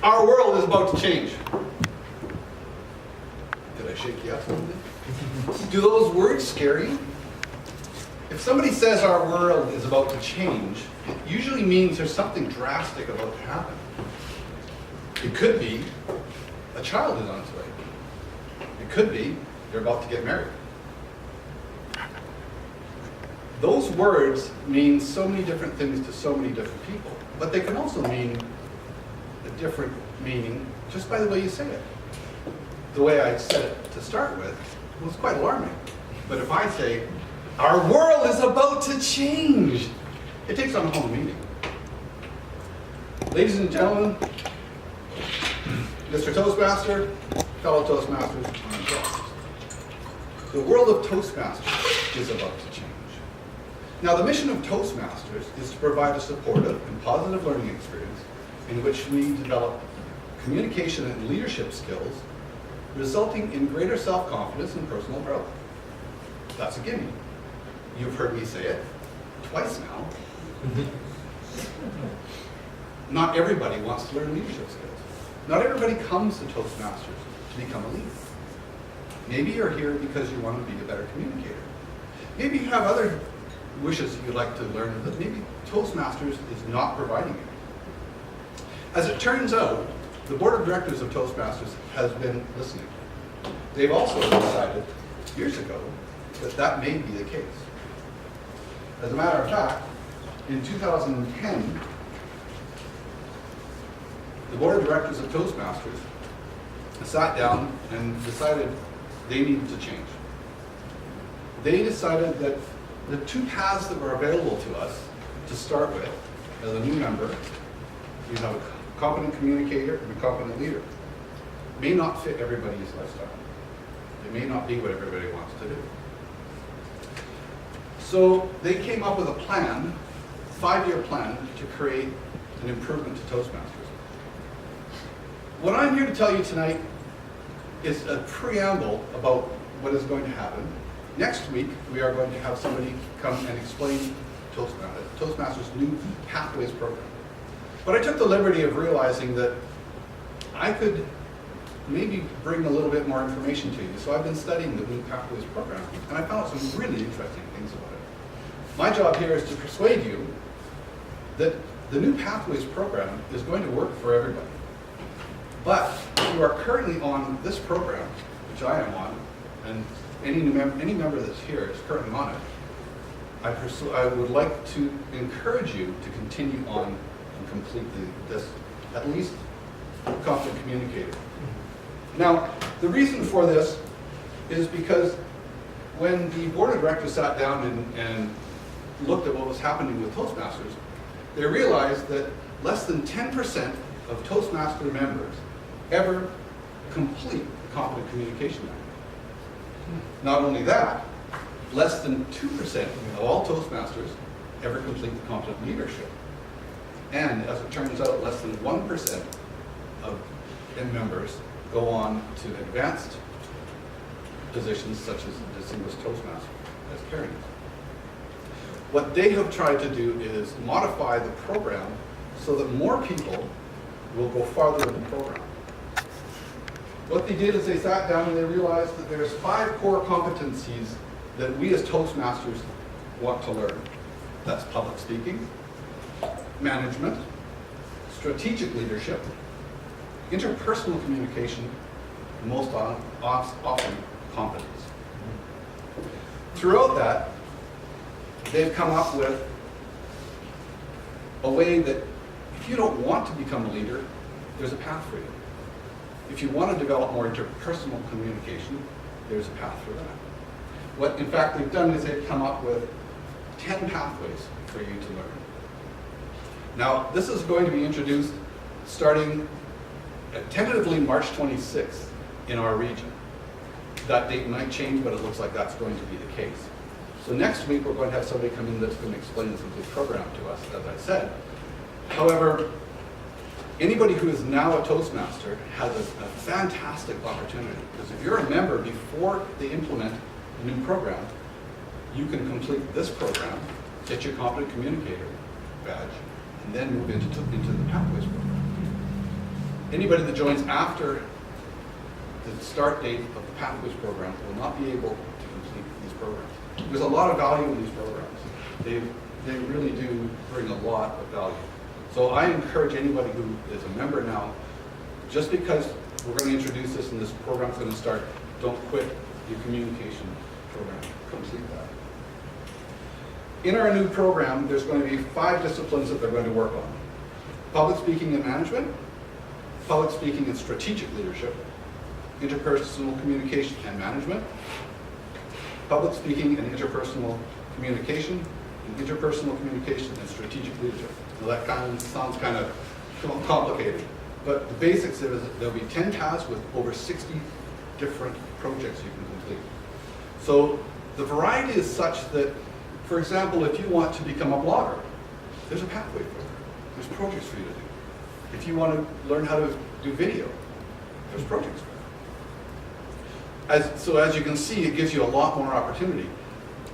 Our world is about to change. Did I shake you up a little bit? Do those words scare you? If somebody says our world is about to change, it usually means there's something drastic about to happen. It could be a child is on its way. It could be they're about to get married. Those words mean so many different things to so many different people, but they can also mean a different meaning just by the way you say it. The way I said it to start with was quite alarming. But if I say, our world is about to change, it takes on a whole meaning. Ladies and gentlemen, Mr. Toastmaster, fellow Toastmasters, the world of Toastmasters is about to change. Now, the mission of Toastmasters is to provide a supportive and positive learning experience in which we develop communication and leadership skills, resulting in greater self-confidence and personal growth. That's a gimme. You've heard me say it twice now. Not everybody wants to learn leadership skills. Not everybody comes to Toastmasters to become a leader. Maybe you're here because you want to be a better communicator. Maybe you have other wishes you'd like to learn that maybe Toastmasters is not providing you. As it turns out, the board of directors of Toastmasters has been listening. They've also decided years ago that that may be the case. As a matter of fact, in 2010, the board of directors of Toastmasters sat down and decided they needed to change. They decided that the two paths that were available to us to start with, as a new member, you have a competent communicator and a competent leader, may not fit everybody's lifestyle. It may not be what everybody wants to do. So they came up with a plan, 5-year plan, to create an improvement to Toastmasters. What I'm here to tell you tonight is a preamble about what is going to happen. Next week, we are going to have somebody come and explain Toastmasters' new Pathways program. But I took the liberty of realizing that I could maybe bring a little bit more information to you. So I've been studying the new Pathways program, and I found some really interesting things about it. My job here is to persuade you that the new Pathways program is going to work for everybody. But if you are currently on this program, which I am on, and any member that's here is currently on it, I would like to encourage you to continue on and complete this, at least competent communicator. Now, the reason for this is because when the board of directors sat down and looked at what was happening with Toastmasters, they realized that less than 10% of Toastmaster members ever complete the competent communication manual. Not only that, less than 2% of all Toastmasters ever complete the competent leadership. And as it turns out, less than 1% of members go on to advanced positions such as Distinguished Toastmaster, as Karen is. What they have tried to do is modify the program so that more people will go farther in the program. What they did is they sat down and they realized that there's 5 core competencies that we as Toastmasters want to learn. That's public speaking, management, strategic leadership, interpersonal communication, and most often competence. Throughout that, they've come up with a way that if you don't want to become a leader, there's a path for you. If you want to develop more interpersonal communication, there's a path for that. What, in fact, they've done is they've come up with 10 pathways for you to learn. Now, this is going to be introduced starting tentatively March 26th in our region. That date might change, but it looks like that's going to be the case. So next week, we're going to have somebody come in that's going to explain the complete program to us, as I said. However, anybody who is now a Toastmaster has a fantastic opportunity, because if you're a member before they implement a new program, you can complete this program, get your competent communicator badge, and then move into the Pathways program. anybody that joins after the start date of the Pathways program will not be able to complete these programs. There's a lot of value in these programs. They really do bring a lot of value. So I encourage anybody who is a member now, just because we're going to introduce this and this program's going to start, don't quit your communication program. Complete that. In our new program, there's going to be 5 disciplines that they're going to work on. Public speaking and management, public speaking and strategic leadership, interpersonal communication and management, public speaking and interpersonal communication, and interpersonal communication and strategic leadership. Now that sounds kind of complicated, but the basics of it is that there'll be 10 tasks with over 60 different projects you can complete. So the variety is such that, for example, if you want to become a blogger, there's a pathway for it. There's projects for you to do. If you want to learn how to do video, there's projects for it. So as you can see, it gives you a lot more opportunity.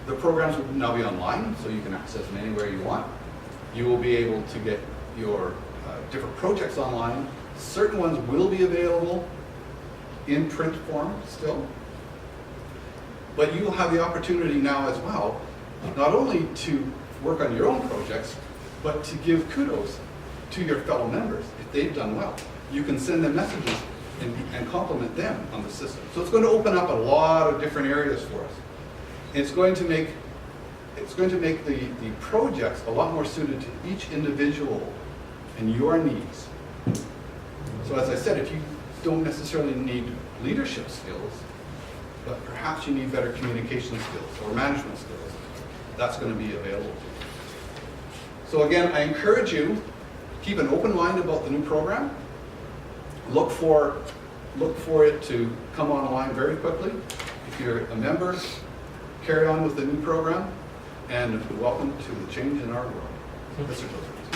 The programs will now be online, so you can access them anywhere you want. You will be able to get your different projects online. Certain ones will be available in print form still. But you will have the opportunity now as well, not only to work on your own projects, but to give kudos to your fellow members if they've done well. You can send them messages and compliment them on the system. So it's going to open up a lot of different areas for us. It's going to make the projects a lot more suited to each individual and your needs. So as I said, if you don't necessarily need leadership skills, but perhaps you need better communication skills or management skills, that's going to be available to you. So again, I encourage you, keep an open mind about the new program. Look for it to come online very quickly. If you're a member, carry on with the new program, and welcome to the change in our world. Mr. Joseph.